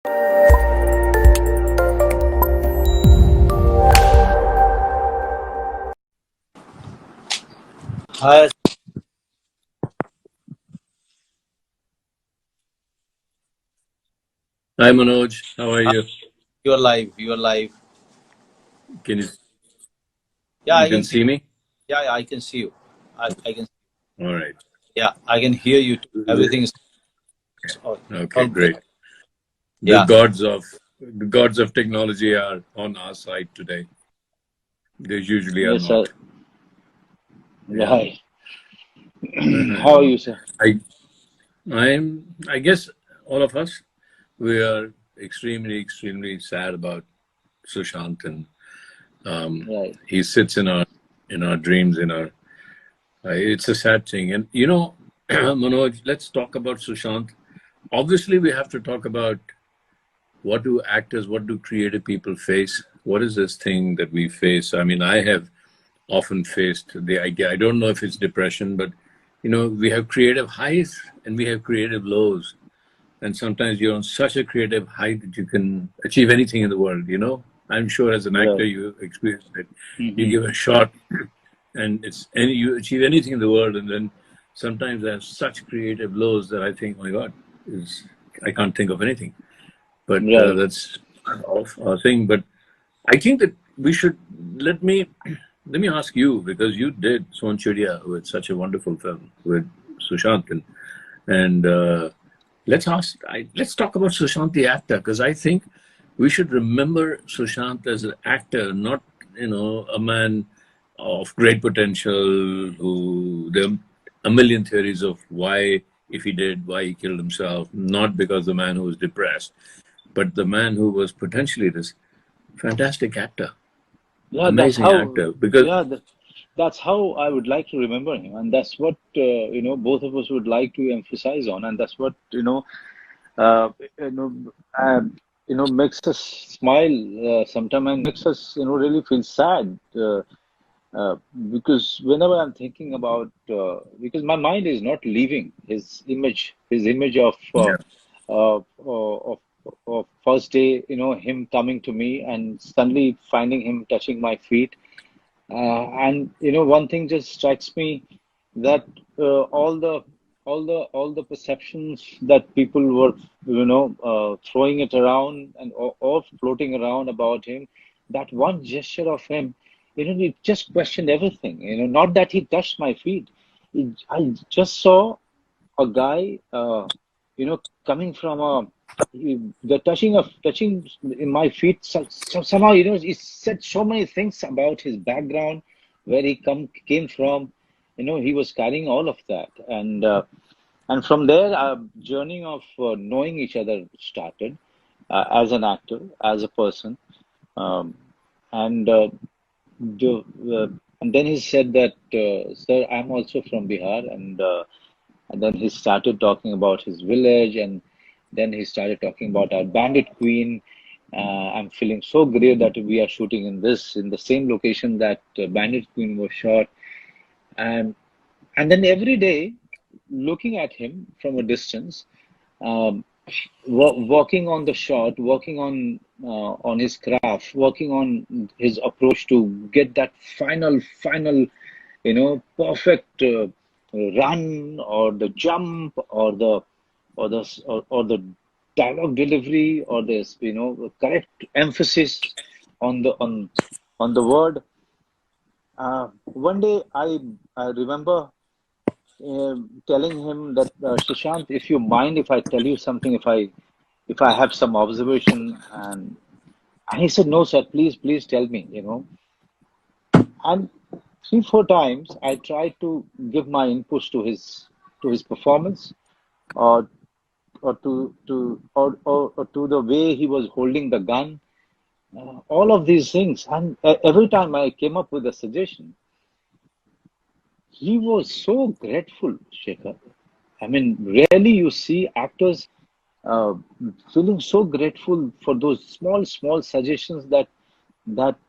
Hi, Hi Manoj, how are hi, you? you're live. You're live. Can you Yeah, you I can can see. see me? Yeah, I can see you. I can. All right. Yeah, I can hear you too. Everything is all Okay, good. great. The Yeah. gods of the gods of technology are on our side today. They usually are Yes, sir. not. Yeah. Right. How are you, sir? I I guess all of us we are extremely sad about Sushant, and Right. he sits in our dreams, in our it's a sad thing. And you know, Manoj, let's talk about Sushant. Obviously we have to talk about what do actors, what do creative people face? What is this thing that we face? I mean, I have often faced the idea. I don't know if it's depression, but you know, we have creative highs and we have creative lows. And sometimes you're on such a creative height that you can achieve anything in the world, you know? I'm sure as an actor Right. you experienced it. You Mm-hmm. give a shot and you achieve anything in the world, and then sometimes I have such creative lows that I think, oh my God, is I can't think of anything. But Right. that's part of our thing. But I think that we should let me ask you, because you did Son Chidiya with such a wonderful film with Sushant, and let's talk about Sushant the actor, because I think we should remember Sushant as an actor, not a man of great potential who there are a million theories of why he killed himself, not because the man who was depressed, but the man who was potentially this fantastic actor, Yeah, that's amazing how. actor. Because Yeah, that's how I would like to remember him, and that's what both of us would like to emphasize on, and that's what uh, you know, uh, makes us smile sometimes and makes us really feel sad. Uh, because whenever I'm thinking about, because my mind is not leaving his image yeah, of first day, him coming to me and suddenly finding him touching my feet. And one thing just strikes me that all the perceptions that people were throwing it around and or floating around about him, that one gesture of him, it just questioned everything. Not that he touched my feet. I just saw a guy, coming from the touching in my feet. Somehow, he said so many things about his background, where he came from. He was carrying all of that, and from there, our journey of knowing each other started, as an actor, as a person, um, and the, and then he said that, sir, I'm also from Bihar, and then he started talking about his village, and then he started talking about our Bandit Queen. I'm feeling so great that we are shooting in the same location that Bandit Queen was shot, and then every day, looking at him from a distance, um, working on the shot, working on his craft, working on his approach to get that final, perfect run, or the jump, or the dialogue delivery, or this correct emphasis on the word. One day, I remember telling him that, Shashant, if you mind if I tell you something, if I have some observation, and he said, no, sir, please tell me. And three, four times I tried to give my inputs to his performance, or or to the way he was holding the gun, all of these things. And every time I came up with a suggestion, he was so grateful, Shekhar. I mean, rarely you see actors uh, feeling so grateful for those small suggestions that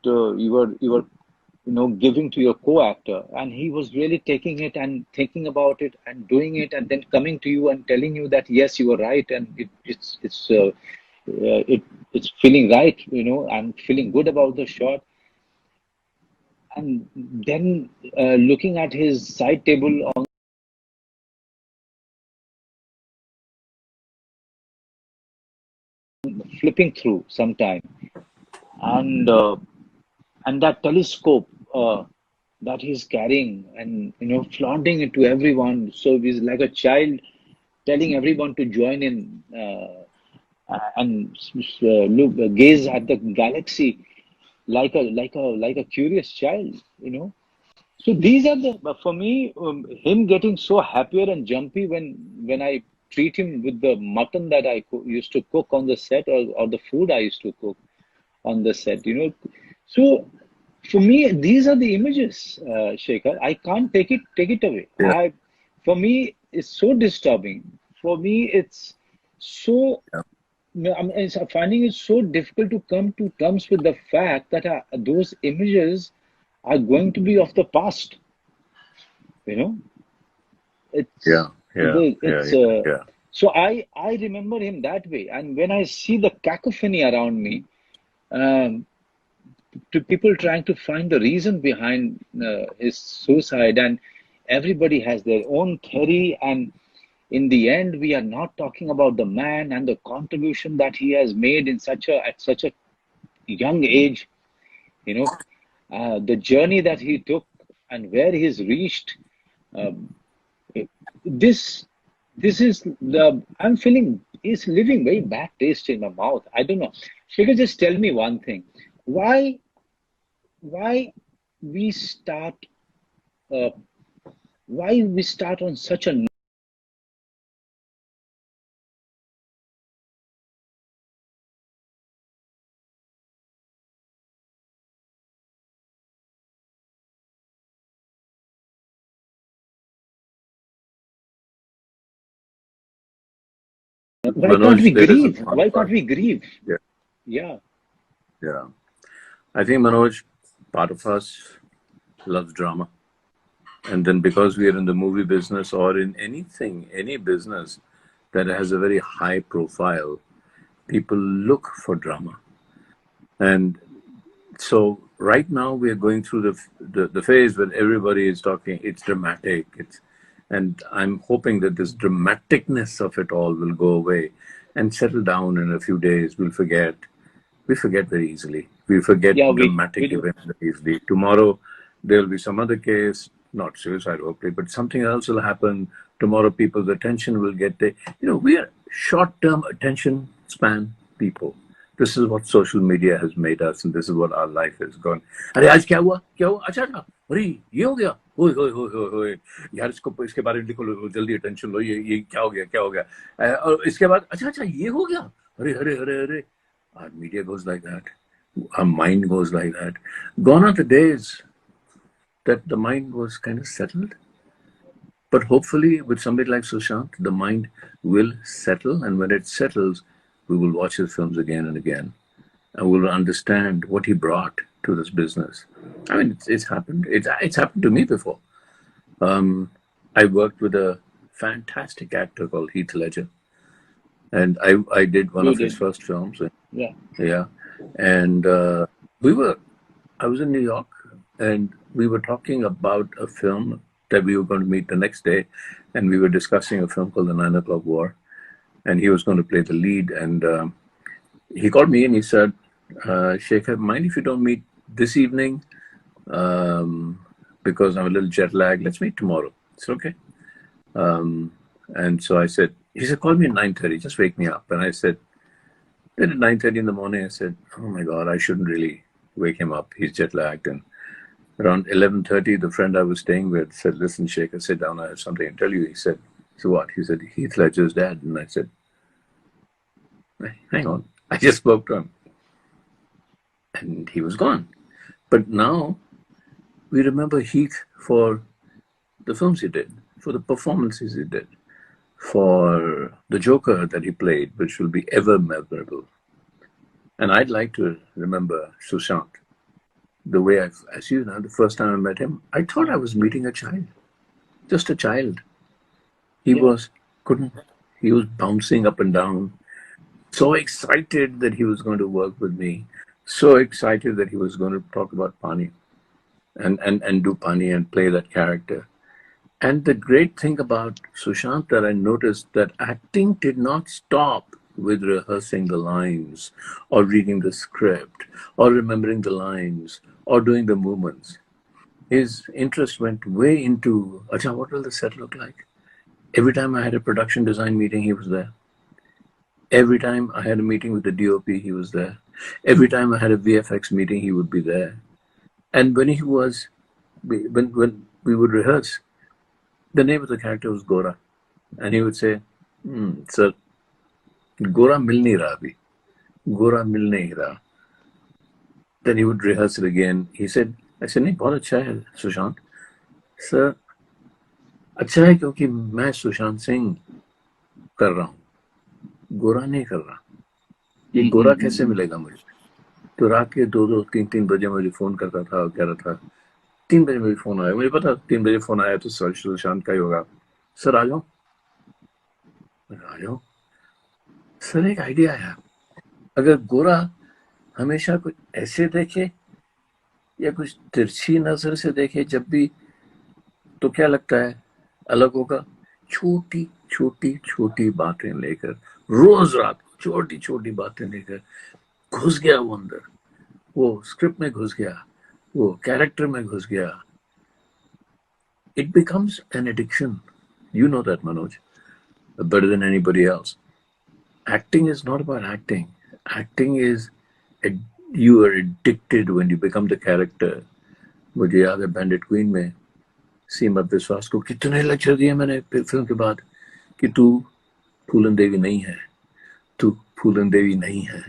you were giving to your co-actor, and he was really taking it and thinking about it and doing it, and then coming to you and telling you that yes, you were right, and it's feeling right. I'm feeling good about the shot. And then looking at his side table on flipping through sometime, and that telescope that he's carrying, and flaunting it to everyone. So he's like a child telling everyone to join in, and look, gaze at the galaxy like a curious child. So these are for me, him getting so happier and jumpy when I treat him with the mutton that I used to cook on the set, or the food I used to cook on the set. So for me, these are the images, Shekhar. I can't take it away. Yeah. For me, it's so disturbing. For me, it's so. Yeah. I'm finding it so difficult to come to terms with the fact that those images are going to be of the past. It's Yeah. Yeah. it's Yeah. Yeah. so I remember him that way, and when I see the cacophony around me, um, to people trying to find the reason behind his suicide, and everybody has their own theory, and in the end we are not talking about the man and the contribution that he has made at such a young age. The journey that he took and where he's reached. um, this this is the I'm feeling is leaving very bad taste in my mouth. I don't know. Shekhar, just tell me one thing. Why why we start uh, why we start on such a why can't we Manoj, there is grieve? one Why can't part. we grieve? Yeah. Yeah. Yeah. I think, Manoj, part of us loves drama. And then because we are in the movie business or in anything, any business that has a very high profile, people look for drama. And so right now we are going through the phase when everybody is talking, it's dramatic. And I'm hoping that this dramaticness of it all will go away and settle down in a few days. We'll forget. We forget very easily. We forget Yeah, we dramatic do. events very easily. Tomorrow, there'll be some other case, not suicide, hopefully, but something else will happen. Tomorrow, people's attention will get there. We are short-term attention span people. This is what social media has made us, and this is what our life has gone. अरे आज क्या हुआ? क्या हुआ? अच्छा अच्छा, अरे ये हो गया? ओए ओए ओए ओए ओए, यार इसके बारे में लिखो, जल्दी attention लो, ये क्या हो गया? क्या हो गया? और इसके बाद अच्छा अच्छा ये हो गया? अरे अरे अरे अरे, our media goes like that. Our mind goes like that. Gone are the days that the mind was kind of settled. But hopefully, with somebody like Sushant, the mind will settle. And when it settles, we will watch his films again and again. And we'll understand what he brought to this business. I mean, it's happened. It's happened to me before. I worked with a fantastic actor called Heath Ledger. And I did one You of his did. first films. Yeah. Yeah. And I was in New York, and we were talking about a film that we were going to meet the next day. And we were discussing a film called The 9 O'Clock War. And he was going to play the lead. And he called me and he said, Shekhar, mind if you don't meet this evening? Because I'm a little jet lagged. Let's meet tomorrow. It's okay. And so I said, he said, call me at 9:30. Just wake me up. And I said, then at 9:30 in the morning, I said, oh my God, I shouldn't really wake him up. He's jet lagged. And around 11:30, the friend I was staying with said, listen, Shekhar, sit down. I have something to tell you. He said, so what? He said, Heath Ledger's dead. And I said, hang on. I just spoke to him. And he was gone. But now we remember Heath for the films he did, for the performances he did, for the Joker that he played, which will be ever memorable. And I'd like to remember Sushant the way as you know, the first time I met him, I thought I was meeting a child, just a child. He Yeah. was bouncing up and down. So excited that he was going to work with me. So excited that he was going to talk about Pani and do Pani and play that character. And the great thing about Sushant that I noticed that acting did not stop with rehearsing the lines or reading the script or remembering the lines or doing the movements. His interest went way into, Acha, what will the set look like? Every time I had a production design meeting, he was there. Every time I had a meeting with the DOP, he was there. Every time I had a VFX meeting, he would be there. And when we would rehearse, the name of the character was Gora. And he would say, sir, Gora mil nahi raha abhi. Gora mil nahi raha. Then he would rehearse it again. He said, I said, नहीं बहुत अच्छा है Sushant. Sir, अच्छा है क्योंकि मैं सुशांत सिंह कर रहा हूँ, गोरा नहीं कर रहा. ये गोरा कैसे मिलेगा मुझे? तो रात के 2-3 बजे मुझे फोन करता था और कह रहा था, 3 बजे मुझे फोन आया, मुझे पता 3 बजे फोन आया तो सुशांत का ही होगा. सर आ जाओ. आ जाओ. सर एक आइडिया आया, अगर गोरा हमेशा कुछ ऐसे देखे या कुछ तिरछी नजर से देखे जब भी, तो क्या लगता है अलग होगा? छोटी छोटी छोटी बातें लेकर, रोज रात छोटी छोटी बातें लेकर घुस गया वो अंदर, वो स्क्रिप्ट में घुस गया, वो कैरेक्टर में घुस गया. It becomes an addiction. You know that, Manoj, better than anybody else. Acting is not about acting. Acting is you are addicted when you become the character. मुझे याद है बैंडिट क्वीन में सीमा विश्वास को कितने लेक्चर दिए मैंने फिल्म के बाद कि तू फूलन देवी नहीं है, तू फूलन देवी नहीं है,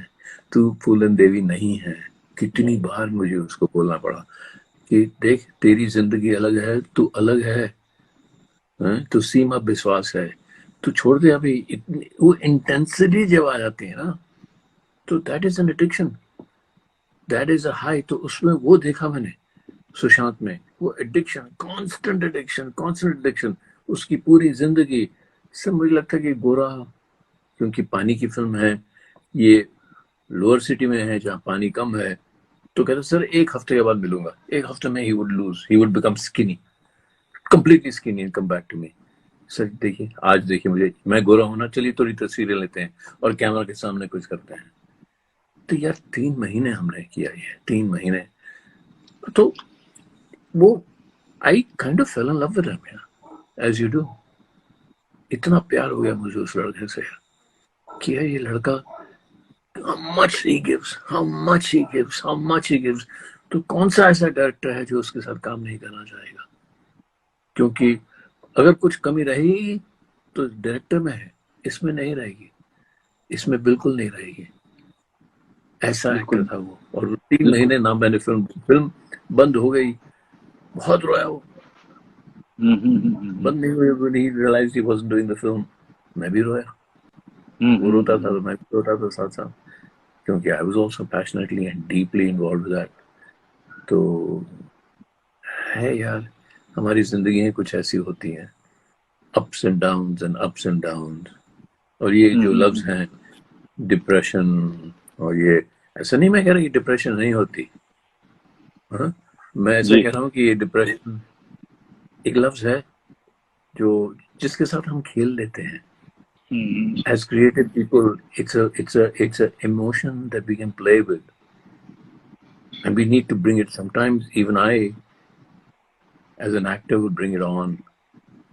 तू फूलन देवी नहीं है. कितनी बार मुझे उसको बोलना पड़ा कि देख तेरी जिंदगी अलग है, तू अलग है, तू सीमा विश्वास है, तू छोड़ दे अभी. इतनी वो इंटेंसिटी जब आ जाती है ना, तो that is an addiction, that is a high. तो उसमें वो देखा मैंने सुशांत में, वो एडिक्शन, कांस्टेंट एडिक्शन. उसकी पूरी जिंदगी से मुझे लगता है कि गोरा, क्योंकि पानी की फिल्म है, ये लोअर सिटी में है जहाँ पानी कम है, तो कहते सर 1 हफ्ते के बाद मिलूंगा. 1 हफ्ते में ही would become skinny, completely skinny and come back to me. Sir देखिए, आज देखिए मुझे, मैं गोरा हूं ना, चलिए थोड़ी तस्वीरें लेते हैं और कैमरा के सामने कुछ करते हैं. तो यार 3 महीने हमने किया ये, 3 महीने. तो वो I kind of fell in love with him, as you do. इतना प्यार हो गया मुझे उस लड़के से कि ये लड़का, how much he gives. तो कौन सा ऐसा डायरेक्टर है जो उसके साथ काम नहीं करना चाहेगा? क्योंकि अगर कुछ कमी रहेगी तो डायरेक्टर में है, इसमें नहीं रहेगी, इसमें बिल्कुल नहीं रहेगी. ऐसा एक्टर था वो. और 3 महीने ना मैंने फिल्म बंद हो गई, बहुत रोया वो. बंद नहीं हुई, when he realized he wasn't doing the film, मैं भी रोया. वो रोता था तो मैं भी रोता था साथ साथ, क्योंकि I was also passionately and deeply involved with that. तो है यार, हमारी जिंदगी कुछ ऐसी होती हैं, ups and downs. और ये जो लफ्ज हैं डिप्रेशन, और ये ऐसा नहीं मैं कह रहा कि डिप्रेशन नहीं होती, हाँ? मैं ऐसा कह रहा हूँ कि ये डिप्रेशन एक लफ्ज है जो जिसके साथ हम खेल लेते हैं. As creative people, it's a emotion that we can play with, and we need to bring it. Sometimes even I, as an actor, would bring it on.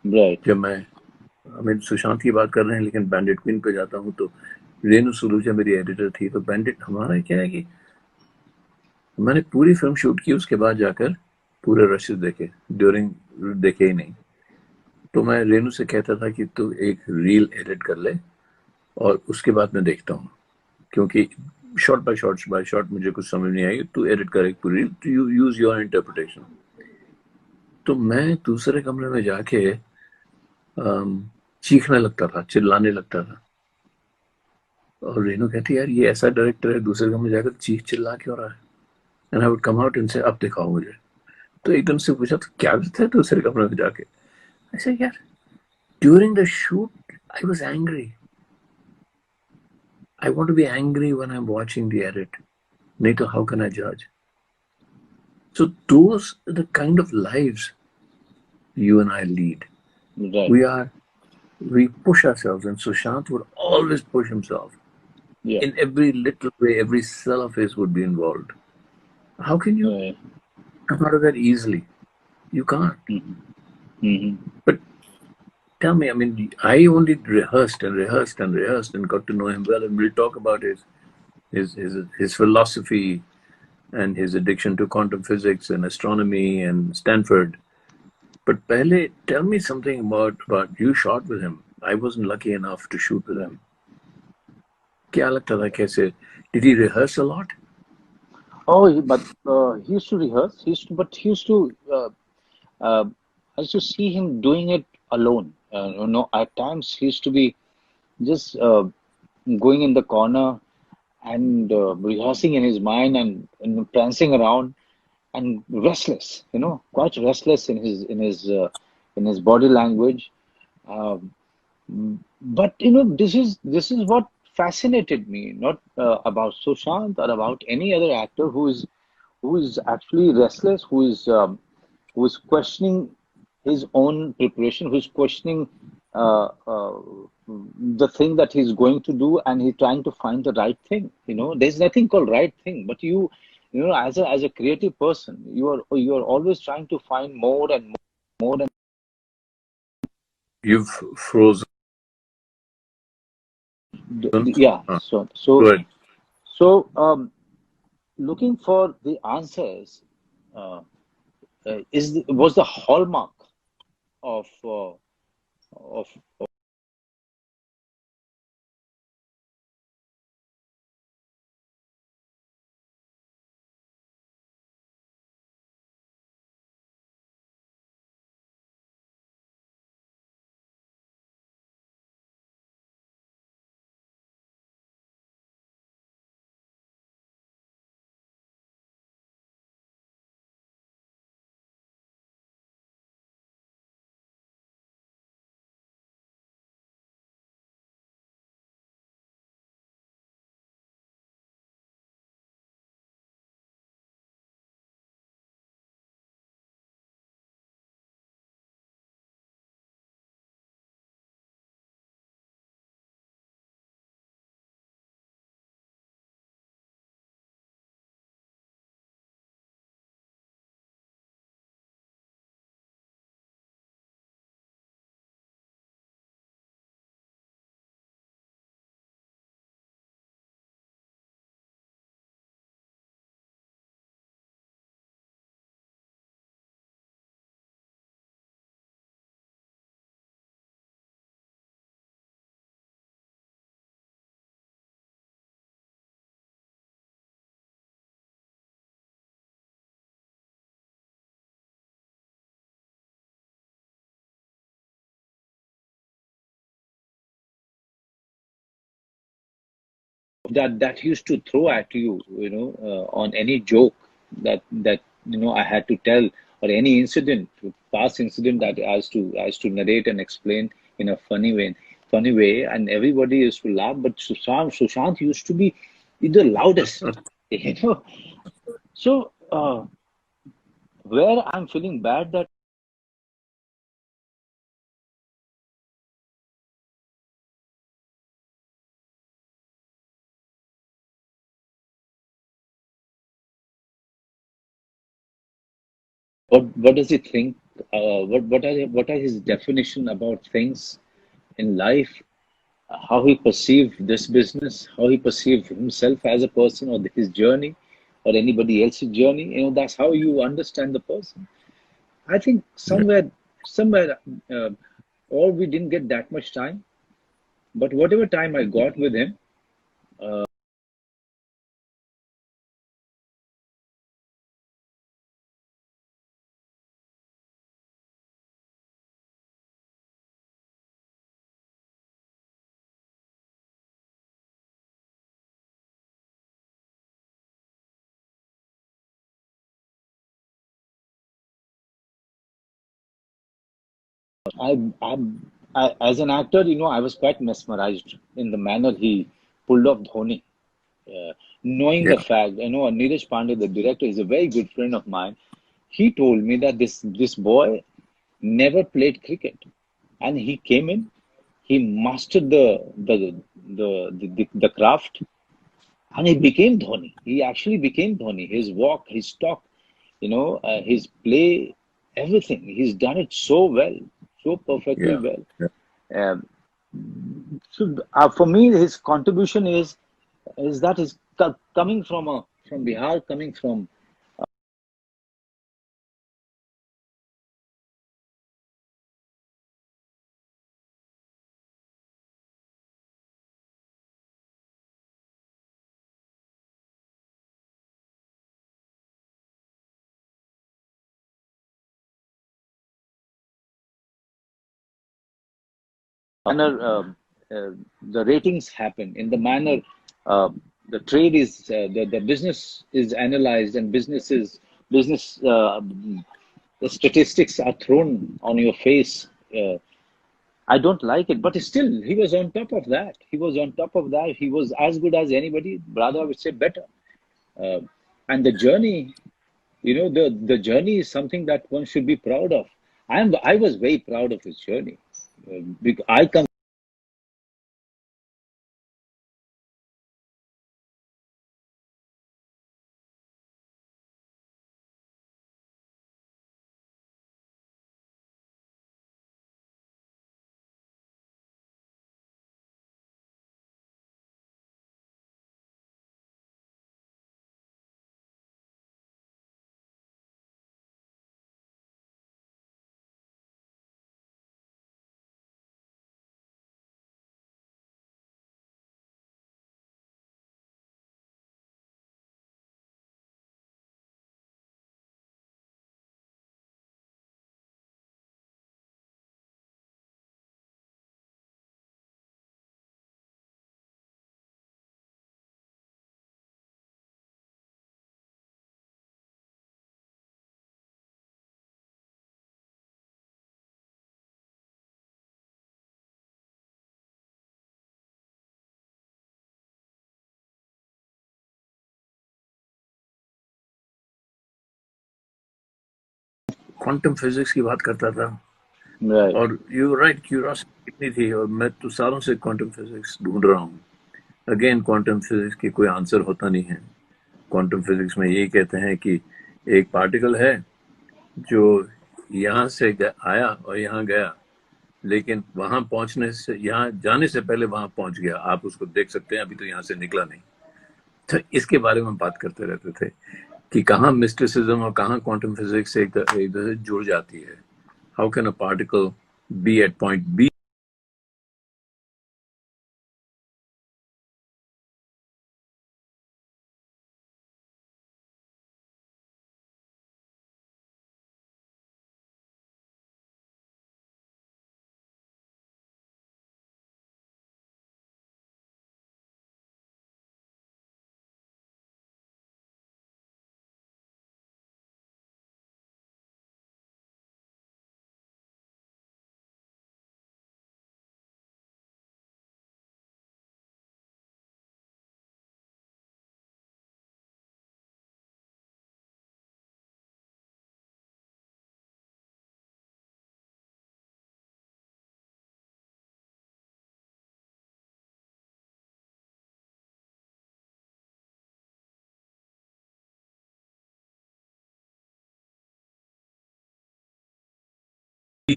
Right. जब मैं सुशांत की बात कर रहे हैं, लेकिन बैंडिट क्वीन पे जाता हूँ तो रेनू सुलूजा मेरी एडिटर थी. तो बैंडिट हमारा क्या है कि मैंने पूरी फिल्म शूट की, उसके बाद जाकर पूरे रशेस देखे, ड्यूरिंग देखे ही नहीं. तो मैं रेनू से कहता था कि तू एक रील एडिट कर ले और उसके बाद मैं देखता हूँ, क्योंकि शॉट बाय शॉट मुझे कुछ समझ नहीं आई, तू एडिट कर एक पूरी reel, you use your interpretation. तो मैं दूसरे कमरे में जाके चीखने लगता था, चिल्लाने लगता था. और रेनू कहती यार ये ऐसा डायरेक्टर है, दूसरे कमरे जाकर चीख चिल्ला क्यों रहा है? And I would come out and से अब दिखाओ मुझे. तो एकदम से पूछा तो क्या करता है दूसरे कमरे में जाके? ऐसे यार during the shoot I was angry. I want to be angry when I'm watching the edit. Nato, how can I judge? So those are the kind of lives you and I lead. Right. We push ourselves, and Sushant would always push himself. Yeah. In every little way, every cell of his would be involved. How can you Right. come out of that easily? You can't. Mm-hmm. But tell me, I mean, I only rehearsed and rehearsed and rehearsed and got to know him well, and we'll talk about his philosophy and his addiction to quantum physics and astronomy and Stanford. But Pehle, tell me something about you shot with him. I wasn't lucky enough to shoot with him. क्या लगता था कैसे? Did he rehearse a lot? But he used to rehearse. But he used to. Uh, I used to see him doing it alone. At times he used to be just going in the corner and rehearsing in his mind and prancing around and restless. Quite restless in his body language. Um, but this is what fascinated me, not about Sushant or about any other actor who is actually restless, who is questioning his own preparation, who's questioning uh, uh, the thing that he's going to do, and he's trying to find the right thing. There's nothing called right thing, but as a creative person, you are always trying to find more and more and You've frozen. yeah. Huh. So so Good. so looking for the answers uh, was the hallmark of of that used to throw at you, on any joke that I had to tell, or any incident, past incident that I used to narrate and explain in a funny way, and everybody used to laugh. But Sushant used to be the loudest, you know. So where I'm feeling bad that what does he think? What are his definition about things in life? How he perceived this business, how he perceived himself as a person, or his journey, or anybody else's journey. That's how you understand the person. I think Yeah. somewhere, uh, or we didn't get that much time, but whatever time I got with him, I, I, as an actor, I was quite mesmerized in the manner he pulled off Dhoni. Knowing the Yeah. fact, Neeraj Pandey, the director, is a very good friend of mine. He told me that this boy never played cricket, and he came in, he mastered the craft, and he became Dhoni. He actually became Dhoni. His walk, his talk, his play, everything. He's done it so well, so perfectly Yeah. well. Yeah. Um, for me, his contribution is that he's coming from Bihar, coming from manner the ratings happen, in the manner uh, the trade is the business is analyzed, and business the statistics are thrown on your face. I don't like it, but still, he was on top of that. He was on top of that. He was as good as anybody. Rather, I would say better. Uh, and the journey, the journey is something that one should be proud of. I was very proud of his journey. Because I come quantum physics की बात करता था, right. और you right, curiosity कितनी थी, और मैं तो सालों से क्वांटम फिजिक्स ढूंढ रहा हूँ. अगेन, क्वांटम फिजिक्स की कोई आंसर होता नहीं है. क्वांटम फिजिक्स में यही कहते हैं कि एक पार्टिकल है जो यहाँ से आया और यहाँ गया, लेकिन वहां पहुंचने से, यहाँ जाने से पहले वहां पहुंच गया. आप उसको देख सकते हैं, अभी तो यहाँ से निकला नहीं. तो इसके बारे में बात करते रहते थे कि कहाँ मिस्टिसिज्म और कहाँ क्वांटम फिजिक्स एक दूसरे से जुड़ जाती है. How can a particle be at point B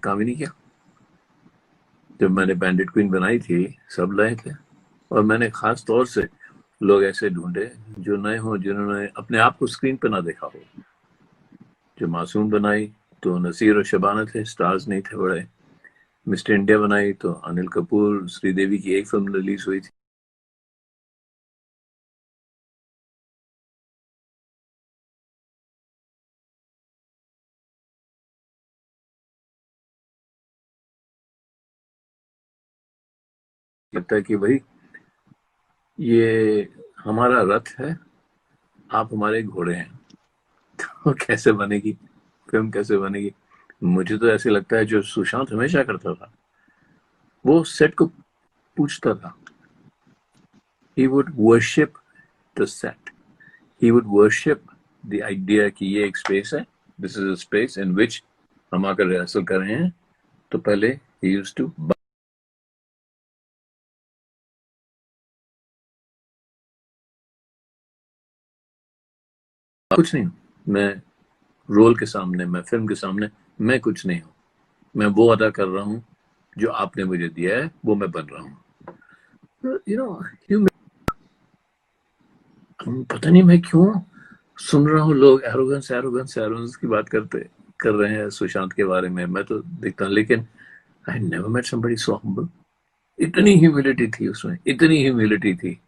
काम ही नहीं किया. जब मैंने बैंडिट क्वीन बनाई थी, सब लय थे, और मैंने खास तौर से लोग ऐसे ढूंढे जो नए हों, जिन्होंने अपने आप को स्क्रीन पे ना देखा हो. जो मासूम बनाई तो नसीर और शबाना थे, स्टार्स नहीं थे बड़े. मिस्टर इंडिया बनाई तो अनिल कपूर, श्रीदेवी की एक फिल्म रिलीज हुई थी. लगता है कि भाई ये हमारा रथ है, आप हमारे घोड़े हैं. तो कैसे बनेगी फिल्म, कैसे बनेगी? मुझे तो ऐसे लगता है जो सुशांत हमेशा करता था, वो सेट को पूछता था he would worship the set. He would worship the idea कि ये एक space है, this is a space in which हम आकर रिहर्सल कर रहे हैं. तो पहले he used to कुछ नहीं हूँ मैं रोल के सामने, मैं फिल्म के सामने, मैं कुछ नहीं हूँ. मैं वो अदा कर रहा हूँ जो आपने मुझे दिया है, वो मैं बन रहा हूँ. You know, पता नहीं मैं क्यों सुन रहा हूँ लोग एरोगेंस की बात कर रहे हैं सुशांत के बारे में. मैं तो देखता हूँ, लेकिन I never met somebody so humble. इतनी ह्यूमिलिटी थी उसमें, इतनी ह्यूमिलिटी थी.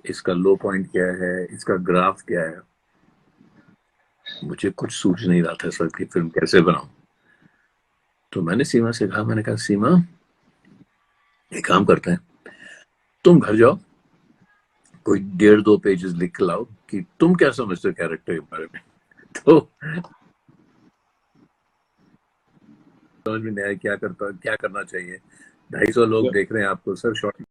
इसका लो पॉइंट क्या है, इसका ग्राफ क्या है, मुझे कुछ सूझ नहीं रहा था सर कि फिल्म कैसे बनाऊं. तो मैंने सीमा से कहा, मैंने कहा सीमा एक काम करते हैं, तुम घर जाओ, कोई 1.5-2 पेजेस लिख के लाओ कि तुम क्या समझते हो कैरेक्टर के बारे में. तो समझ में नहीं आया क्या करना चाहिए. 250 लोग देख रहे हैं आपको सर. शॉर्ट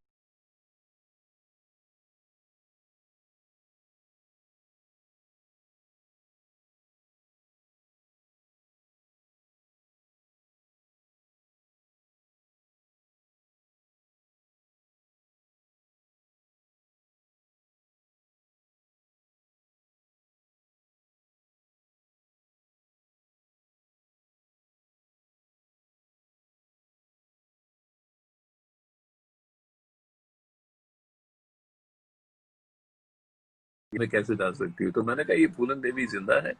में कैसे डाल सकती हूँ. तो मैंने कहा ये फूलन देवी जिंदा है,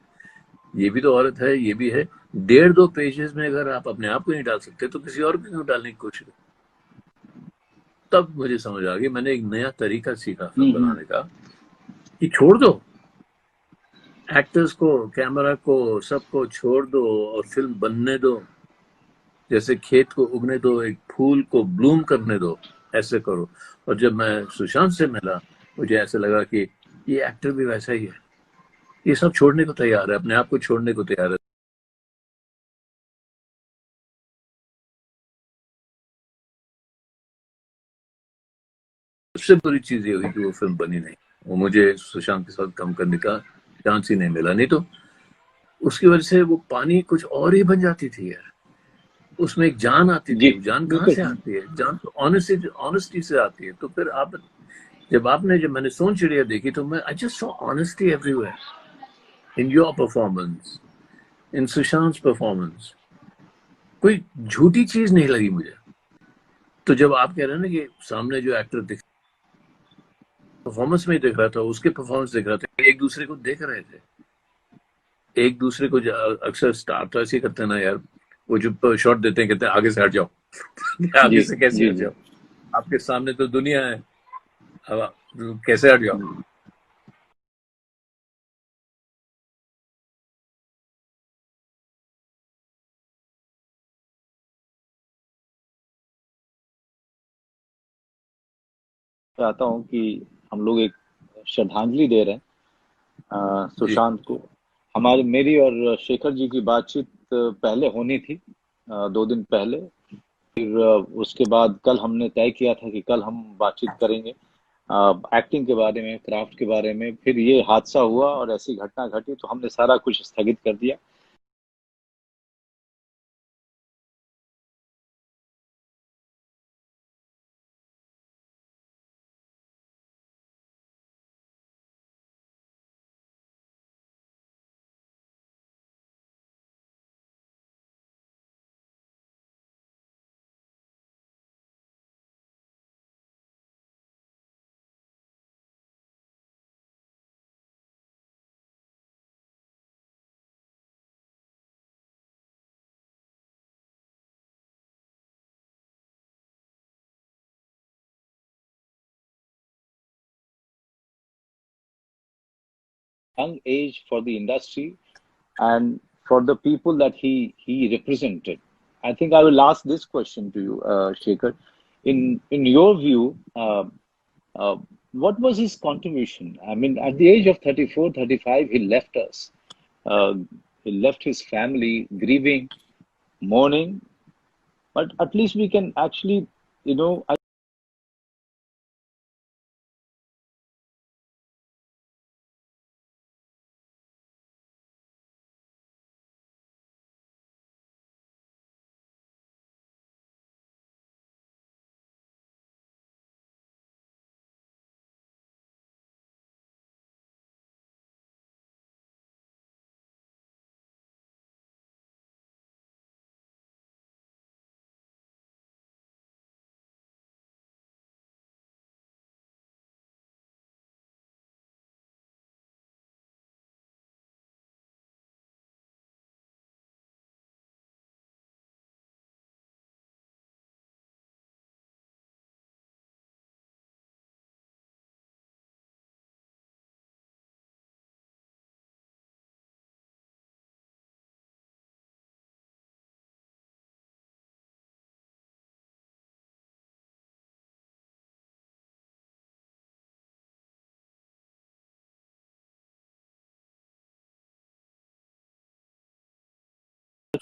ये भी तो औरत है, ये भी है. 1.5-2 पेजेस में अगर आप अपने आप को नहीं डाल सकते तो किसी और को क्यों डालने की कोशिश. तब मुझे समझ आ गई, मैंने एक नया तरीका सीखा फिल्म बनाने का कि छोड़ दो एक्टर्स को, कैमरा को, सबको छोड़ दो और फिल्म बनने दो. जैसे खेत को उगने दो, एक फूल को ब्लूम करने दो, ऐसे करो. और जब मैं सुशांत से मिला, मुझे ऐसे लगा कि ये एक्टर भी वैसा ही है, ये सब छोड़ने को तैयार है, अपने आप को छोड़ने को तैयार है. सबसे बुरी चीज ये हुई कि वो फिल्म बनी नहीं, वो मुझे सुशांत के साथ काम करने का चांस ही नहीं मिला. नहीं तो उसकी वजह से वो पानी कुछ और ही बन जाती थी यार. उसमें एक जान आती थी. जान कहाँ से आती है? जान तो ऑनेस्टी से आती है. तो फिर जब मैंने सोन चिड़िया देखी तो मैं I just saw honesty everywhere in your performance, in Sushant performance. कोई झूठी चीज नहीं लगी मुझे. तो जब आप कह रहे हैं ना कि सामने जो एक्टर दिख परफॉर्मेंस में ही देख रहा था, उसके परफॉर्मेंस देख रहा था, एक दूसरे को देख रहे थे. एक दूसरे को अक्सर स्टार तो ऐसे करते ना यार, वो जो शॉट देते हैं, कहते हैं आगे से हट जाओ। आगे जी से कैसे जी हट जी। जाओ? आपके सामने तो दुनिया है, अब कैसे हट जाओ? चाहता हूँ कि हम लोग एक श्रद्धांजलि दे रहे हैं जी। सुशांत को। हमारी मेरी और शेखर जी की बातचीत पहले होनी थी, 2 दिन पहले। फिर उसके बाद कल हमने तय किया था कि कल हम बातचीत करेंगे एक्टिंग के बारे में, क्राफ्ट के बारे में। फिर ये हादसा हुआ और ऐसी घटना घटी तो हमने सारा कुछ स्थगित कर दिया। Young age for the industry and for the people that he represented. I think I will ask this question to you, Shekhar. In your view, uh, what was his contribution? I mean, at the age of 34, 35, he left us. Uh, he left his family grieving, mourning, but at least we can actually, you know,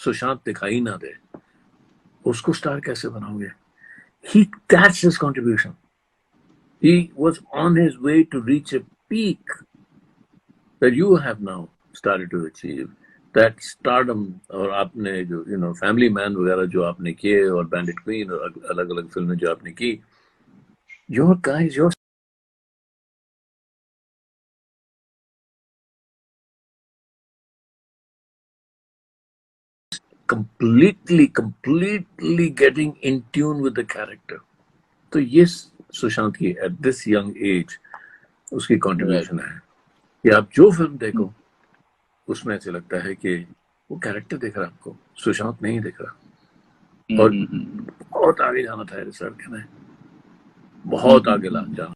Sushant दिखाई ना दे, उसको star कैसे बनाओगे? He, that's his contribution. He was on his way to reach a peak that you have now started to achieve. That stardom, और आपने जो family man वगैरह जो आपने किए, और बैंडिट क्वीन, और अलग अलग फिल्में जो आपने की, your guys, your completely getting in tune with the character. तो ये सुशांत की एट दिस यंग एज उसकी right. कंट्रीब्यूशन है कि आप जो फिल्म देखो उसमें ऐसे लगता है कि वो कैरेक्टर दिख रहा है आपको, सुशांत नहीं दिख रहा। और बहुत आगे जाना था इस लड़के ने, बहुत आगे जाना।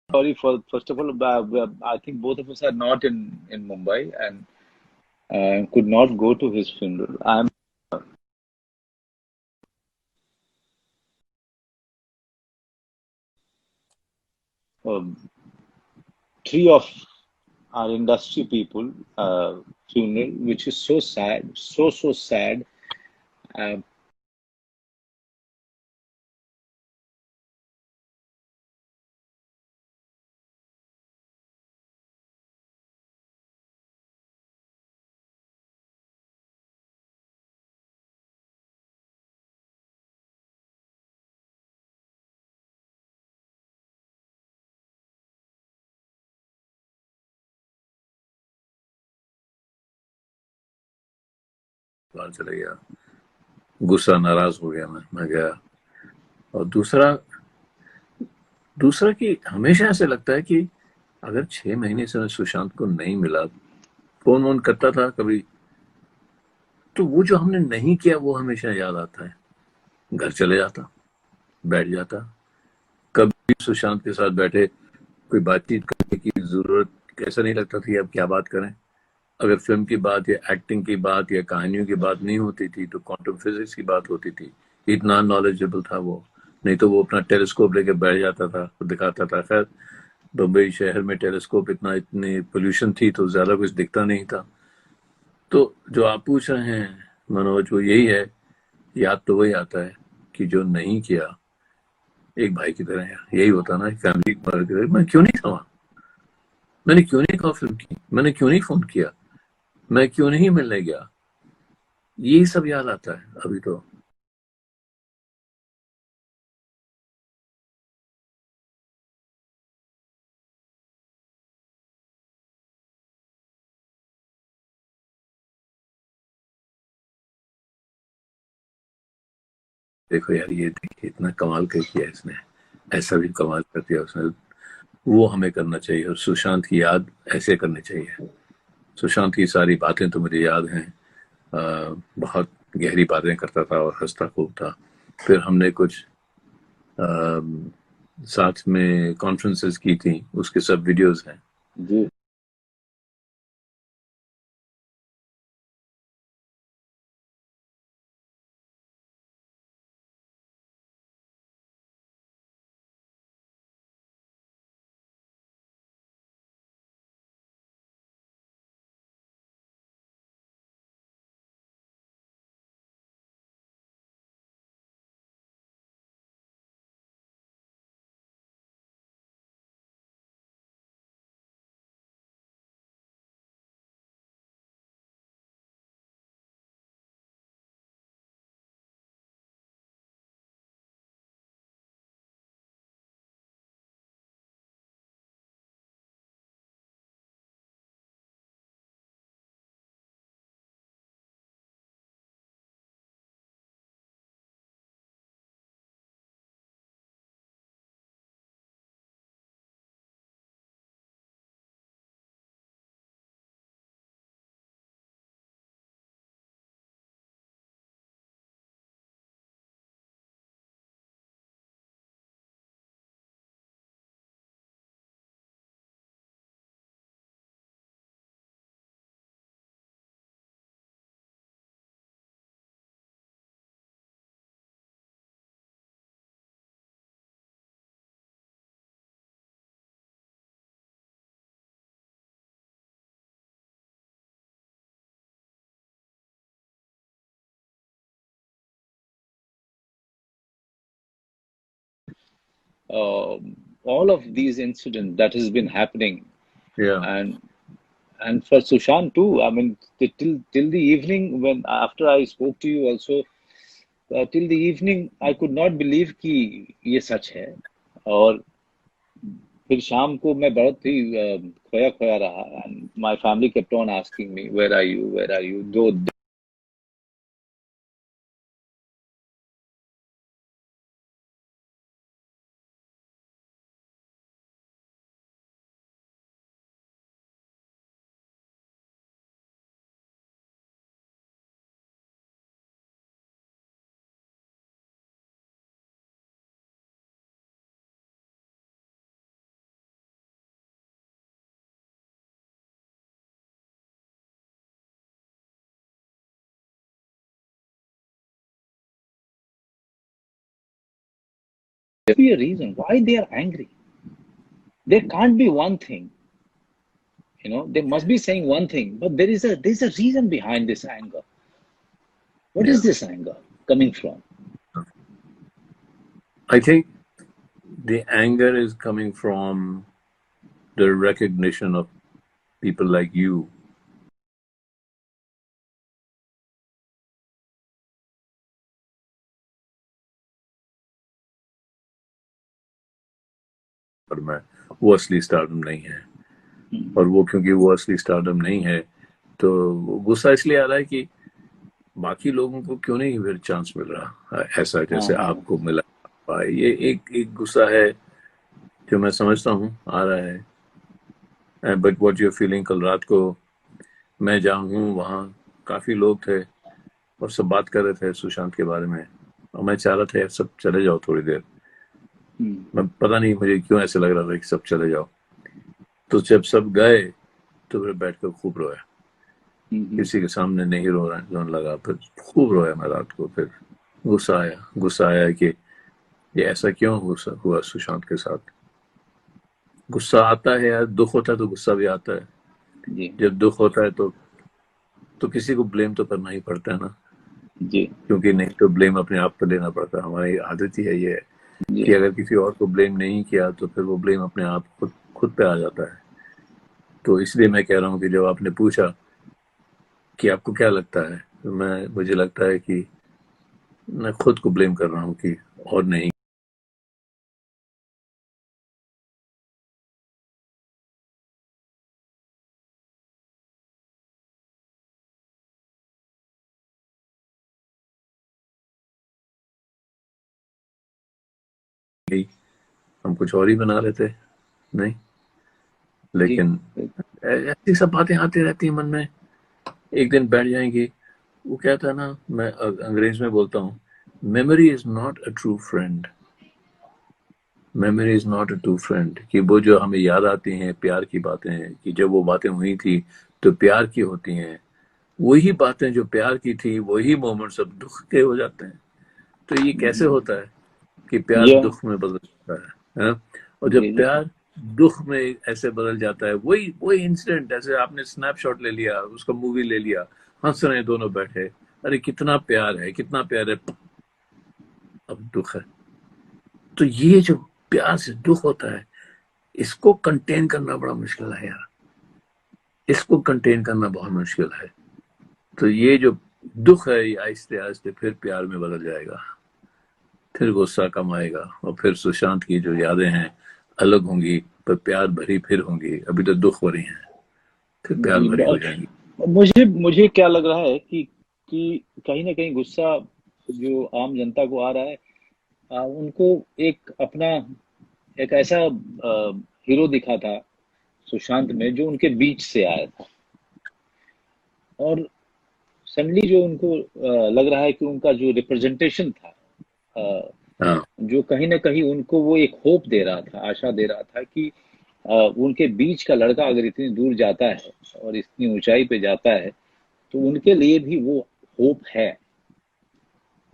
Sorry for first of all, I think both of us are not in Mumbai and could not go to his funeral. I'm three of our industry people funeral, which is so sad, so sad. Uh, बाहर चले गया, गुस्सा, नाराज हो गया, मैं गया। और दूसरा कि हमेशा ऐसे लगता है कि अगर 6 महीने से मैं सुशांत को नहीं मिला, फोन वोन करता था कभी, तो वो जो हमने नहीं किया वो हमेशा याद आता है। घर चले जाता, बैठ जाता, कभी सुशांत के साथ बैठे कोई बातचीत करने की जरूरत ऐसा नहीं लगता थी अब क्या बात करें। अगर फिल्म की बात या एक्टिंग की बात या कहानियों की बात नहीं होती थी तो क्वांटम फिजिक्स की बात होती थी। इतना नॉलेजेबल था वो। नहीं तो वो अपना टेलीस्कोप लेके बैठ जाता था, दिखाता था। खैर, बम्बई शहर में टेलीस्कोप इतनी पोल्यूशन थी तो ज्यादा कुछ दिखता नहीं था। तो जो आप पूछ रहे हैं मनोज, वो यही है, याद तो वही आता है कि जो नहीं किया, एक भाई की तरह यही होता ना, फैमिली की तरह। मैं क्यों नहीं था वहां, मैंने क्यों नहीं कॉल फिल्म की, मैंने क्यों नहीं फोन किया, मैं क्यों नहीं मिलने गया, यही सब याद आता है अभी तो। देखो यार, ये देखिए इतना कमाल कर किया इसने, ऐसा भी कमाल कर दिया उसने। वो हमें करना चाहिए, और सुशांत की याद ऐसे करनी चाहिए। सुशांत की सारी बातें तो मुझे याद हैं। बहुत गहरी बातें करता था और हंसता खूब था। फिर हमने कुछ साथ में कॉन्फ्रेंसेस की थी, उसके सब वीडियोस हैं। जी। All of these incidents that has been happening, या and for Sushant too. I mean, till the evening, when after I spoke to you also, till the evening I could not believe कि ये सच है। और फिर शाम को मैं बहुत ही खोया खोया रहा, and my family kept on asking me, where are you, though there be a reason why they are angry. There can't be one thing. They must be saying one thing, but there's a reason behind this anger. What या is this anger coming from? I think the anger is coming from the recognition of people like you। और मैं, वो असली stardom नहीं है। और वो क्योंकि वो असली स्टारडम नहीं है, तो गुस्सा इसलिए आ रहा है कि बाकी लोगों को क्यों नहीं फिर चांस मिल रहा ऐसा हाँ जैसे हाँ आपको मिला। ये एक गुस्सा है जो मैं समझता हूँ आ रहा है। बट व्हाट यूर फीलिंग, कल रात को मैं जहाँ हूँ वहाँ काफी लोग थे और सब बात कर रहे थे सुशांत के बारे में, और मैं चाह रहा था यार सब चले जाओ थोड़ी देर। हम्म, मैं पता नहीं मुझे क्यों ऐसे लग रहा था कि सब चले जाओ। तो जब सब गए तो फिर बैठ कर खूब रोया, हम्म, किसी के सामने नहीं रोने लगा, फिर खूब रोया मैं रात को। फिर गुस्सा आया कि ये ऐसा क्यों हुआ सुशांत के साथ। गुस्सा आता है यार, दुख होता है तो गुस्सा भी आता है। जी जब दुख होता है तो किसी को ब्लेम तो करना ही पड़ता है ना, जी क्योंकि नहीं तो ब्लेम अपने आप पर लेना पड़ता है। हमारी आदत ही है ये कि जी अगर किसी और को ब्लेम नहीं किया तो फिर वो ब्लेम अपने आप खुद पे आ जाता है। तो इसलिए मैं कह रहा हूँ कि जब आपने पूछा कि आपको क्या लगता है, तो मुझे लगता है कि मैं खुद को ब्लेम कर रहा हूँ कि और नहीं गई, हम कुछ और ही बना रहे थे। नहीं, जी लेकिन ऐसी सब बातें आती रहती हैं मन में, एक दिन बैठ जाएंगी। वो कहता है ना, मैं अंग्रेज में बोलता हूँ, memory is not a true friend. Memory is not a true friend, कि वो जो हमें याद आती हैं प्यार की बातें हैं, कि जब वो बातें हुई थी तो प्यार की होती हैं, वही बातें जो प्यार की थी वही मोमेंट्स अब दुख के हो जाते हैं। तो ये कैसे होता है कि प्यार ये दुख में बदल जाता है? और जब जी जी प्यार दुख में ऐसे बदल जाता है, वही वही इंसिडेंट, ऐसे आपने स्नैपशॉट ले लिया, उसका मूवी ले लिया, हंस रहे हैं दोनों बैठे, अरे कितना प्यार है कितना प्यार है, अब दुख है। तो ये जो प्यार से दुख होता है, इसको कंटेन करना बड़ा मुश्किल है यार, इसको कंटेन करना बहुत मुश्किल है। तो ये जो दुख है ये आहिस्ते आहिस्ते फिर प्यार में बदल जाएगा, फिर गुस्सा कम आएगा, और फिर सुशांत की जो यादें हैं अलग होंगी, पर प्यार भरी फिर होंगी। अभी तो दुख भरी हैं, फिर प्यार जी भरी हो जाएंगी। मुझे मुझे क्या लग रहा है कि कहीं ना कहीं गुस्सा जो आम जनता को आ रहा है, उनको एक अपना एक ऐसा हीरो दिखा था सुशांत में जो उनके बीच से आया था, और सडनली जो उनको लग रहा है कि उनका जो रिप्रेजेंटेशन था, अ, हाँ जो कहीं ना कहीं उनको वो एक होप दे रहा था, आशा दे रहा था कि उनके बीच का लड़का अगर इतनी दूर जाता है और इतनी ऊंचाई पे जाता है तो उनके लिए भी वो होप है।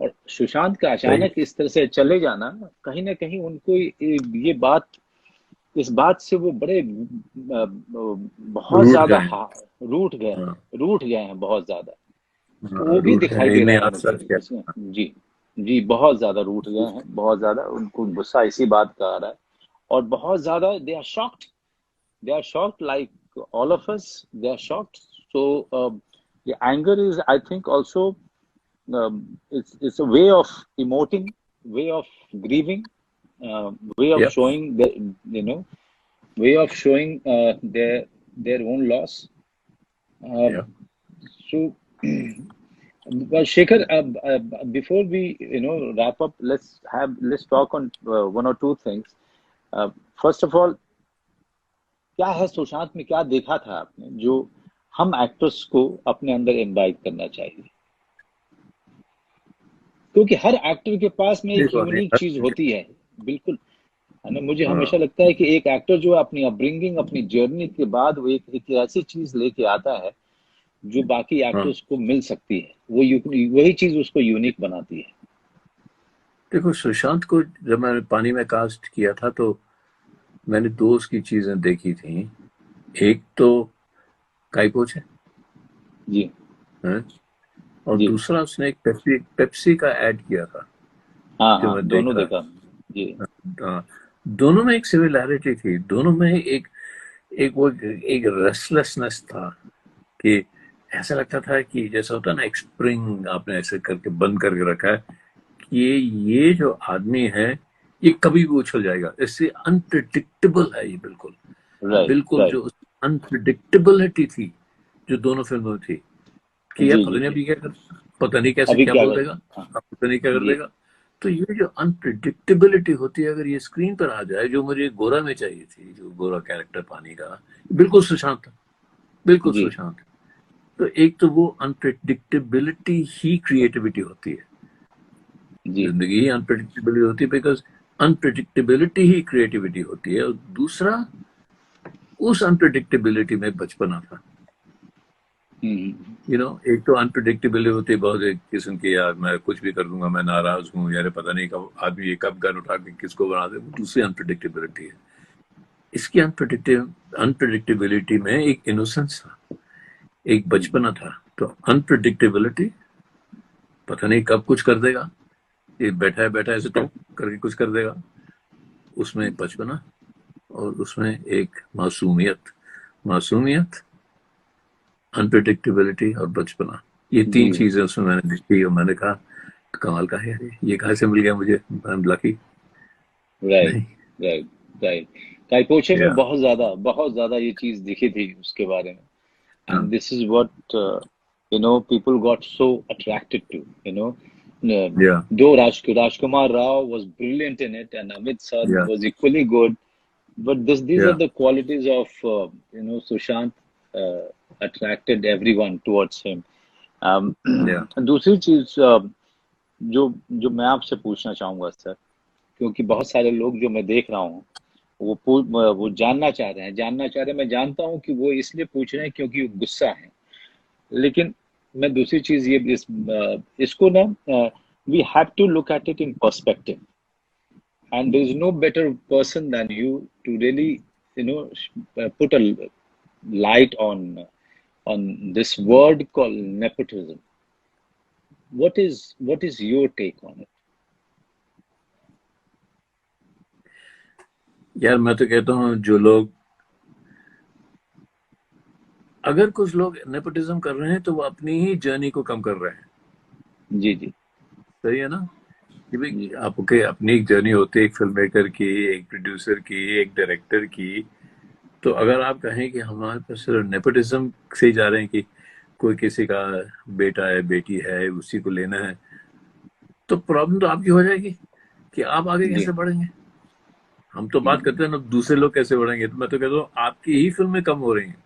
और सुशांत का सही, अचानक इस तरह से चले जाना, कहीं ना कहीं उनको ये बात, इस बात से वो बड़े बहुत रूठ ज्यादा गए। हाँ रूठ गए हैं बहुत ज्यादा। हाँ, वो भी रूठ दिखाई गए, दे इन्हें रहा है आज मुझे सच क्या। इसमें। जी जी बहुत ज्यादा रूठ गए हैं, बहुत ज्यादा उनको गुस्सा इसी बात का आ रहा है, और बहुत ज्यादा they are shocked, they are shocked like all of us, they are shocked. So the anger is, I think, also it's a way of emoting, way of grieving, way of Yep, showing the, you know way of showing their own loss. yeah. So well, Shekhar, before we wrap up, let's talk on one or two things. First of all, क्या है सुशांत में, क्या देखा था आपने जो हम actors को अपने अंदर इनवाइट करना चाहिए? क्योंकि हर एक्टर के पास में एक देखो यूनिक चीज होती है, बिल्कुल, है ना? मुझे हमेशा हाँ लगता है कि एक एक्टर जो अपनी अपब्रिंगिंग, अपनी जर्नी के बाद वो एक ऐसी चीज लेके आता है जो बाकी हाँ, एक्टर्स को मिल सकती है, वही चीज उसको यूनिक बनाती है। देखो सुशांत को जब मैंने पानी में कास्ट किया था तो मैंने दो उसकी चीजें देखी थी। एक तो काइपोच जी है, और जी दूसरा उसने एक पेप्सी पेप्सी का ऐड किया था हाँ जो हाँ, मैं दोनों देखा। देखा। जी हाँ, दोनों में एक सिमिलैरिटी थी, दोनों में एक एक वो एक रेस्टलेसनेस था, कि ऐसा लगता था कि जैसा होता है ना, एक स्प्रिंग आपने ऐसे करके बंद करके रखा है, कि ये जो आदमी है ये कभी भी उछल जाएगा, इससे अनप्रिडिक्टेबल है ये, बिल्कुल राइट बिल्कुल राइट। जो अनप्रिडिक्टेबिलिटी थी जो दोनों फिल्मों में थी, कि यार जी पता जी नहीं जी अभी क्या कर, पता नहीं कैसे अभी क्या क्या बोल कर देगा, अब पता नहीं क्या कर जी देगा। तो ये जो अनप्रिडिक्टेबिलिटी होती है, अगर ये स्क्रीन पर आ जाए, जो मुझे गोरा में चाहिए थी, जो गोरा कैरेक्टर पानी का, बिल्कुल सुशांत था, बिल्कुल जी सुशांत। तो एक तो वो अनप्रिडिक्टेबिलिटी ही क्रिएटिविटी होती है, जी जिंदगी ही अनप्रिडिक्टेबिलिटी होती है, बिकॉज अनप्रिडिक्टेबिलिटी ही क्रिएटिविटी होती है। और दूसरा, उस अनप्रिडिक्टेबिलिटी में बचपना था। हम्म, एक तो अनप्रिडिक्टेबिलिटी होती है बहुत, एक किस्म की, यार मैं कुछ भी कर दूंगा, मैं नाराज हूँ यार, पता नहीं कब आदमी ये कब गन उठा के किसको बना दे, दूसरी अनप्रिडिक्टेबिलिटी है। इसकी अनप्रिडिक्टेबिलिटी में एक इनोसेंस था, एक बचपना था। तो अनप्रिडिक्टेबिलिटी, पता नहीं कब कुछ कर देगा, ये बैठा है बैठा ऐसे टॉक करके कुछ कर देगा, उसमें एक बचपना, और उसमें एक मासूमियत। मासूमियत, अनप्रिडिक्टेबिलिटी और बचपना, ये जी तीन चीजें उसमें मैंने देखी, और मैंने कहा कमाल का है ये कहाँ से मिल गया मुझे, आई एम लकी। राइट नहीं, राइट राइट। काइपोचे में या बहुत ज्यादा ये चीज दिखी थी उसके बारे में। हाँ, And this is what people got so attracted to. या Though Rajkumar Rao was brilliant in it, and Amit Sir या was equally good, but these या are the qualities of Sushant attracted everyone towards him. Um, या दूसरी चीज जो जो मैं आपसे पूछना चाहूंगा सर, क्योंकि बहुत सारे लोग जो मैं देख रहा हूँ वो जानना चाह रहे हैं। मैं जानता हूँ कि वो इसलिए पूछ रहे हैं क्योंकि वो गुस्सा है। लेकिन मैं दूसरी चीज ये इसको ना we have to look at it in perspective, and there is no better person than you to really put a light on this word called nepotism. What is your take on it? यार मैं तो कहता हूँ, जो लोग, अगर कुछ लोग नेपोटिज्म कर रहे हैं तो वो अपनी ही जर्नी को कम कर रहे हैं। जी जी सही है ना, कि भाई जी आपके अपनी एक जर्नी होती है, एक फिल्म मेकर की, एक प्रोड्यूसर की, एक डायरेक्टर की। तो अगर आप कहें कि हमारे पास सिर्फ नेपोटिज्म से ही जा रहे हैं, कि कोई किसी का बेटा है बेटी है उसी को लेना है, तो प्रॉब्लम तो आपकी हो जाएगी कि आप आगे जी कैसे बढ़ेंगे। हम तो बात करते हैं ना दूसरे लोग कैसे बढ़ेंगे, तो मैं तो कहता हूँ आपकी ही फिल्में कम हो रही हैं,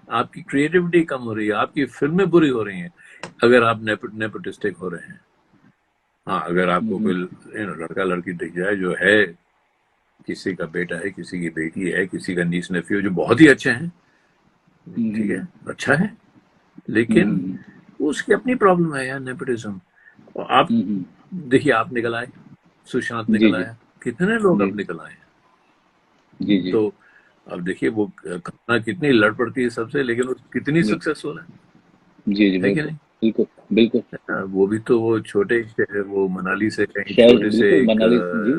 आपकी क्रिएटिविटी कम हो रही है, आपकी फिल्में बुरी हो रही हैं, अगर आप नेपोटिस्टिक हो रहे हैं। हाँ, अगर आपको कोई लड़का लड़की दिख जाए जो है, किसी का बेटा है, किसी की बेटी है, किसी का नीस नेफ्यू, जो बहुत ही अच्छे हैं, ठीक है, अच्छा है, लेकिन वो उसकी अपनी प्रॉब्लम है यार, नेपोटिज्म। और आप देखिए, आप निकल आए, सुशांत जी निकल जी आया, कितने लोग जी अब निकल आए। जी जी तो अब देखिए वो कल्पना कितनी लड़ पड़ती है सबसे, लेकिन वो कितनी जी सक्सेसफुल जी जी है कि बिल्कुल नहीं। बिल्कुल बिल्कुल। वो भी तो वो छोटे से, वो मनाली से कहीं शहर छोटे से बिल्कुल एक मनाली जी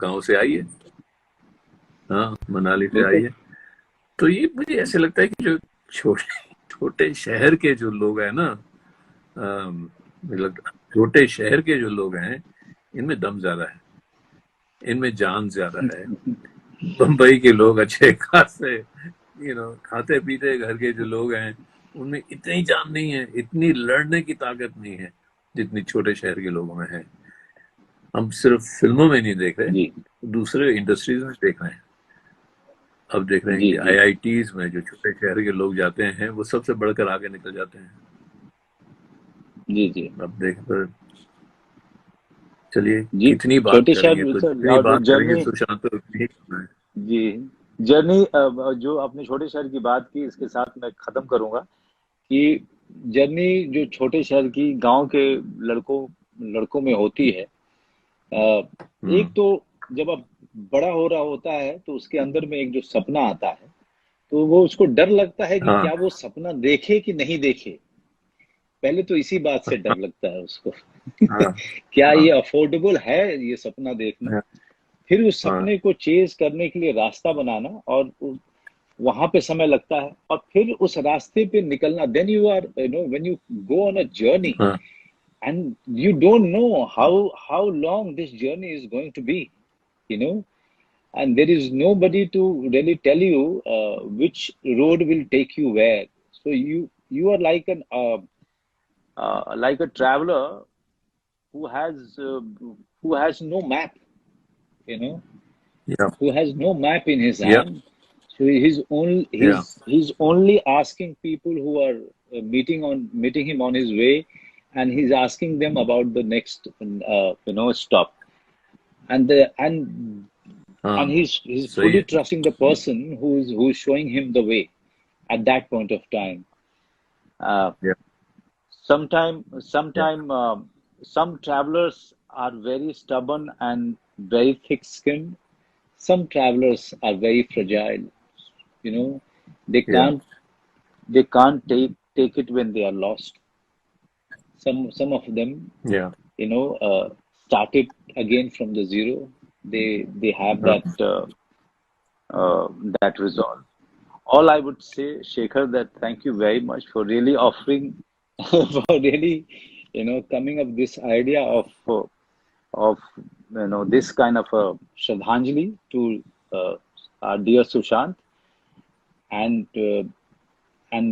गांव से आई है। हाँ, मनाली से आई बिल्कुल है। तो ये मुझे ऐसे लगता है कि जो छोटे छोटे शहर के जो लोग हैं ना, मतलब छोटे शहर के जो लोग हैं, इनमें दम ज्यादा है, इनमें जान ज्यादा है। बम्बई के लोग अच्छे खासे खाते पीते घर के जो लोग हैं, उनमें इतनी जान नहीं है, इतनी लड़ने की ताकत नहीं है जितनी छोटे शहर के लोगों में है। हम सिर्फ फिल्मों में नहीं देख रहे, जी दूसरे इंडस्ट्रीज में देख रहे हैं। अब देख रहे हैं जी कि जी आईआईटीज में जो छोटे शहर के लोग जाते हैं, वो सबसे बढ़कर आगे निकल जाते हैं। जी जी अब देख तो, चलिए जी कितनी बात छोटे करेंगे, तो शहर जितनी और बात करेंगे जर्नी सुशांत तो उतनी ही कम है। जी जर्नी जो आपने छोटे शहर की बात की, इसके साथ मैं खत्म करूंगा कि जर्नी जो छोटे शहर की गांव के लड़कों लड़कों में होती है। एक हम्म, तो जब अब बड़ा हो रहा होता है तो उसके अंदर में एक जो सपना आता है, तो वो उसको डर लगता है कि हाँ क्या वो सपना देखे कि नहीं देखे। पहले तो इसी बात से डर लगता है उसको हाँ क्या हाँ ये अफोर्डेबल है ये सपना देखना। हाँ फिर उस हाँ सपने को चेज करने के लिए रास्ता बनाना, और वहां पे समय लगता है, और फिर उस रास्ते पे निकलना। Then you are when you go on a journey, हाँ and you don't know how long this journey is going to be, you know and there is nobody to really tell you which road will take you where. So you are like like a traveler who has no map, you know, Yeah. who has no map in his Yeah. hand. So Yeah. he's only asking people who are meeting him on his way, and he's asking them about the next stop, and the and he's सही fully है. trusting the person who's showing him the way at that point of time. Uh, Yeah. sometime Yeah. sometime some travelers are very stubborn and very thick-skinned. Some travelers are very fragile. You know, they Yeah. can't they can't take it when they are lost. Some of them, Yeah. started again from the zero. They have Uh, uh, that resolve. All I would say, Shekhar, that thank you very much for really offering, for really, coming up this idea of this kind of a Shraddhanjali to our dear Sushant, and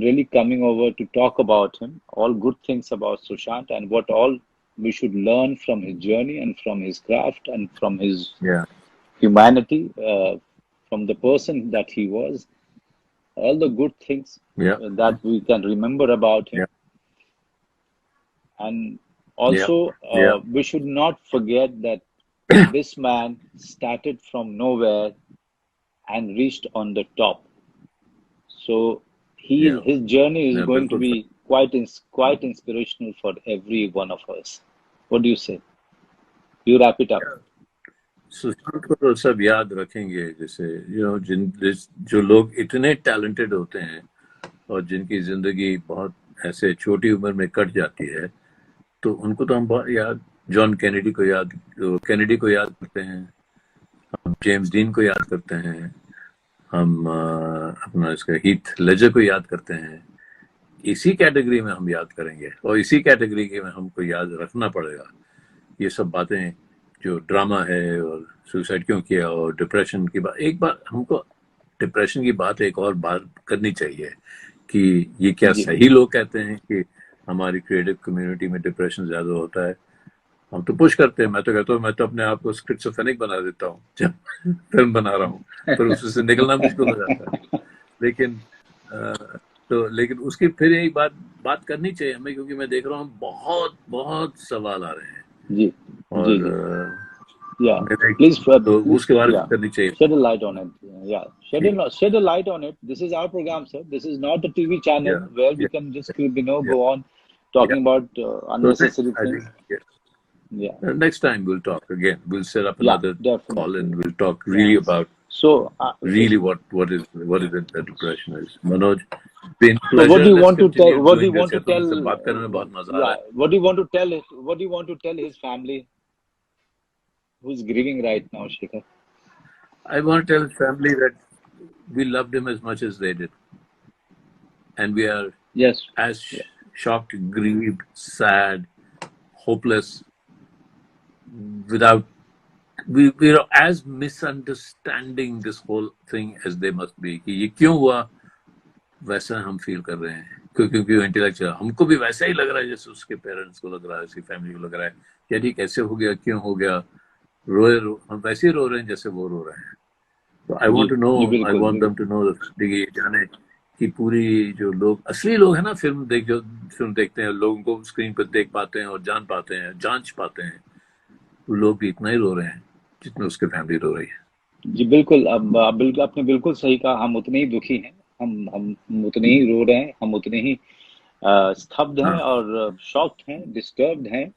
really coming over to talk about him, all good things about Sushant, and what all we should learn from his journey and from his craft and from his yeah. humanity, from the person that he was, all the good things Yeah. that we can remember about Yeah. him. And Yeah. also, Yeah. we should not forget that this man started from nowhere and reached on the top. So Yeah. his journey is Yeah. going to बिल्कुल sir. be quite inspirational for every one of us. What do you say? You wrap it up. Sushant को तो सब याद रखेंगे, जैसे जो लोग इतने टैलेंटेड होते हैं और जिनकी जिंदगी बहुत ऐसे छोटी उम्र में कट जाती है, तो उनको तो हम बहुत याद, जॉन कैनेडी को याद करते हैं, हम जेम्स डीन को याद करते हैं, हम अपना इसका हीथ लेजर को याद करते हैं. इसी कैटेगरी में हम याद करेंगे और इसी कैटेगरी में हमको याद रखना पड़ेगा ये सब बातें, जो ड्रामा है और सुसाइड क्यों किया और डिप्रेशन की बात. एक बार हमको डिप्रेशन की बात एक और बात करनी चाहिए कि ये क्या जी सही लोग कहते हैं कि हमारी क्रिएटिव कम्युनिटी में डिप्रेशन ज्यादा होता है. हम तो पुश करते हैं, मैं तो कहता हूँ मैं तो अपने आप को स्किज़ोफ्रेनिक बना देता हूँ जब फिल्म बना रहा हूँ, पर उससे निकलना मुश्किल हो जाता है. लेकिन लेकिन उसकी फिर यही बात करनी चाहिए हमें, क्योंकि मैं देख रहा हूँ बहुत बहुत सवाल आ रहे हैं जी और जी जी yeah please तो उसके बारे में yeah करनी चाहिए. shed a light on it. Yeah, shed a light on it. This is our program, sir. This is not a TV channel Yeah. where we Yeah. can just Yeah. go on talking about So unnecessary I things. think Yeah, next time we'll talk again. We'll set up yeah, another call definitely. and we'll talk really about So really what is it that depression is. Manoj, been so pleasure. what do you Let's want to tell? continue What do you doing want this. to tell? तुमसे बात करने में बहुत मजा आ रहा Yeah, है. what do you want to tell it? What do you want to tell his family who's grieving right now, Shekhar? I want to tell his family that we loved him as much as they did, and we are Yes. as shocked, grieved, sad, hopeless, without we are as misunderstanding this whole thing as they must be. कि ये क्यों हुआ, वैसा हम feel कर रहे हैं, क्योंकि इंटेलेक्चुअल हमको भी वैसा ही लग रहा है जैसे उसके पेरेंट्स को लग रहा है, उसकी फैमिली को लग रहा है कि यार ये कैसे हो गया, क्यों हो गया, हम वैसे ही रो रहे हैं जैसे वो रो रहे हैं. तो I want to know, I want them to know जाने कि पूरी जो लोग असली लोग हैं ना, फिल्म देखते हैं, लोगों को स्क्रीन पर देख पाते हैं और जान पाते हैं, जांच पाते हैं, वो लोग भी इतना ही रो रहे हैं जितना उसके फैमिली रो रही है. जी बिल्कुल. अब बिल्कुल आपने बिल्कुल सही कहा. हम उतने ही दुखी हैं, हम उतने ही रो रहे हैं, हम उतने ही स्तब्ध हैं और शॉक्ड हैं, डिस्टर्ब्ड हैं,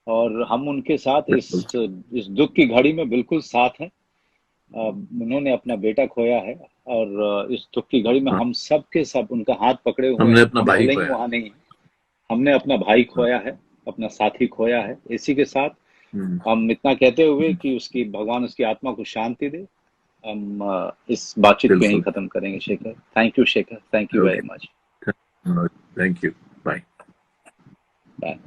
और हम उनके साथ इस दुख की घड़ी में बिल्कुल साथ हैं. उन्होंने अपना बेटा खोया है और इस दुख की घड़ी में हम सब के सब उनका हाथ पकड़े हुए हमने हैं. अपना हम भाई भले ही खोया. वहां नहीं, हमने अपना भाई खोया है, अपना साथी खोया है. इसी के साथ हम इतना कहते हुए कि भगवान उसकी आत्मा को शांति दे, हम इस बातचीत को यहीं खत्म करेंगे. Shekhar, thank you. Shekhar, thank you very much. Thank you. Bye. Bye.